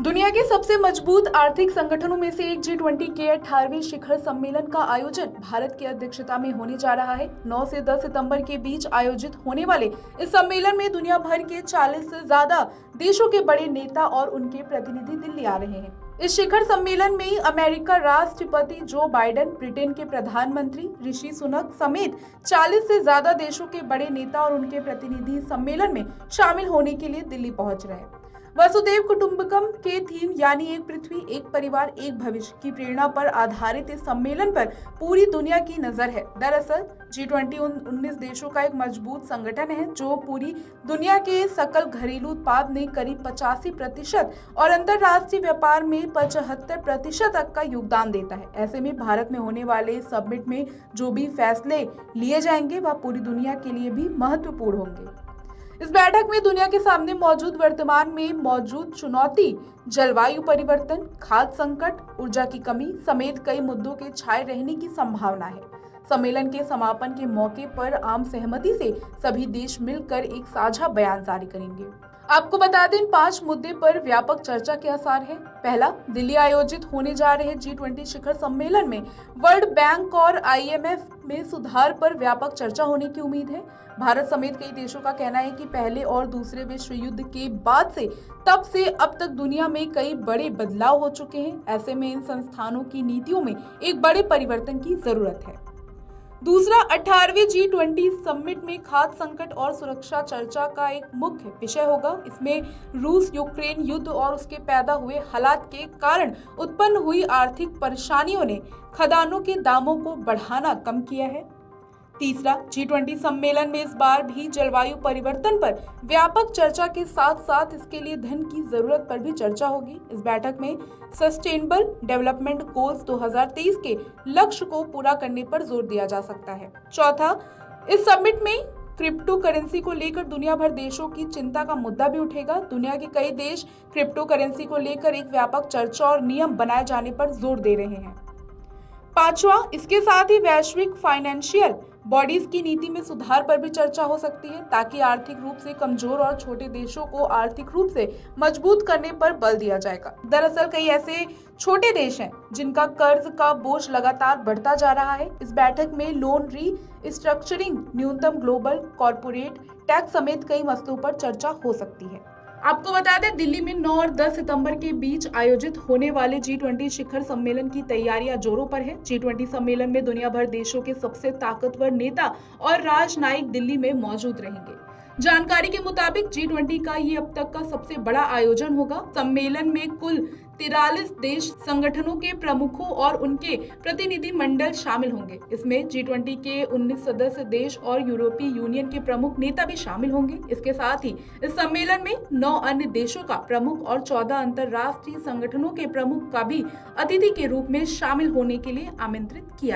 दुनिया के सबसे मजबूत आर्थिक संगठनों में से एक G20 के 18वें शिखर सम्मेलन का आयोजन भारत की अध्यक्षता में होने जा रहा है। 9 से 10 सितंबर के बीच आयोजित होने वाले इस सम्मेलन में दुनिया भर के 40 से ज्यादा देशों के बड़े नेता और उनके प्रतिनिधि दिल्ली आ रहे हैं। इस शिखर सम्मेलन में अमेरिका राष्ट्रपति जो बाइडेन, ब्रिटेन के प्रधानमंत्री ऋषि सुनक समेत 40 से ज्यादा देशों के बड़े नेता और उनके प्रतिनिधि सम्मेलन में शामिल होने के लिए दिल्ली पहुंच रहे हैं। वसुधैव कुटुंबकम के थीम यानी एक पृथ्वी एक परिवार एक भविष्य की प्रेरणा पर आधारित इस सम्मेलन पर पूरी दुनिया की नजर है। दरअसल G20 उन 19 देशों का एक मजबूत संगठन है जो पूरी दुनिया के सकल घरेलू उत्पाद में करीब 85% और अंतर्राष्ट्रीय व्यापार में 75% तक का योगदान देता है। ऐसे में भारत में होने वाले समिट में जो भी फैसले लिए जाएंगे वह पूरी दुनिया के लिए भी महत्वपूर्ण होंगे। इस बैठक में दुनिया के सामने वर्तमान में मौजूद चुनौती, जलवायु परिवर्तन, खाद्य संकट, ऊर्जा की कमी समेत कई मुद्दों के छाए रहने की संभावना है। सम्मेलन के समापन के मौके पर आम सहमति से सभी देश मिलकर एक साझा बयान जारी करेंगे। आपको बता दें, 5 मुद्दे पर व्यापक चर्चा के आसार है। पहला, दिल्ली आयोजित होने जा रहे G20 शिखर सम्मेलन में वर्ल्ड बैंक और IMF में सुधार पर व्यापक चर्चा होने की उम्मीद है। भारत समेत कई देशों का कहना है कि पहले और दूसरे विश्व युद्ध के बाद से तब से अब तक दुनिया में कई बड़े बदलाव हो चुके हैं। ऐसे में इन संस्थानों की नीतियों में एक बड़े परिवर्तन की जरूरत है। दूसरा, 18वें G20 समिट में खाद्य संकट और सुरक्षा चर्चा का एक मुख्य विषय होगा। इसमें रूस यूक्रेन युद्ध और उसके पैदा हुए हालात के कारण उत्पन्न हुई आर्थिक परेशानियों ने खदानों के दामों को बढ़ाना कम किया है। तीसरा, G20 सम्मेलन में इस बार भी जलवायु परिवर्तन पर व्यापक चर्चा के साथ साथ इसके लिए धन की जरूरत पर भी चर्चा होगी। इस बैठक में सस्टेनेबल डेवलपमेंट गोल्स 2023 के लक्ष्य को पूरा करने पर जोर दिया जा सकता है। चौथा, इस समिट में क्रिप्टो करेंसी को लेकर दुनिया भर देशों की चिंता का मुद्दा भी उठेगा। दुनिया के कई देश क्रिप्टो करेंसी को लेकर एक व्यापक चर्चा और नियम बनाए जाने पर जोर दे रहे हैं। पांचवा, इसके साथ ही वैश्विक फाइनेंशियल बॉडीज की नीति में सुधार पर भी चर्चा हो सकती है ताकि आर्थिक रूप से कमजोर और छोटे देशों को आर्थिक रूप से मजबूत करने पर बल दिया जाएगा। दरअसल कई ऐसे छोटे देश हैं जिनका कर्ज का बोझ लगातार बढ़ता जा रहा है। इस बैठक में लोन रीस्ट्रक्चरिंग, न्यूनतम ग्लोबल कॉर्पोरेट टैक्स समेत कई मसलों पर चर्चा हो सकती है। आपको बता दें, दिल्ली में 9 और 10 सितंबर के बीच आयोजित होने वाले G20 शिखर सम्मेलन की तैयारियां जोरों पर है। G20 सम्मेलन में दुनिया भर देशों के सबसे ताकतवर नेता और राजनयिक दिल्ली में मौजूद रहेंगे। जानकारी के मुताबिक G20 का ये अब तक का सबसे बड़ा आयोजन होगा। सम्मेलन में कुल 43 देश संगठनों के प्रमुखों और उनके प्रतिनिधि मंडल शामिल होंगे। इसमें G20 के 19 सदस्य देश और यूरोपीय यूनियन के प्रमुख नेता भी शामिल होंगे। इसके साथ ही इस सम्मेलन में 9 अन्य देशों का प्रमुख और 14 अंतर्राष्ट्रीय संगठनों के प्रमुख का भी अतिथि के रूप में शामिल होने के लिए आमंत्रित किया है।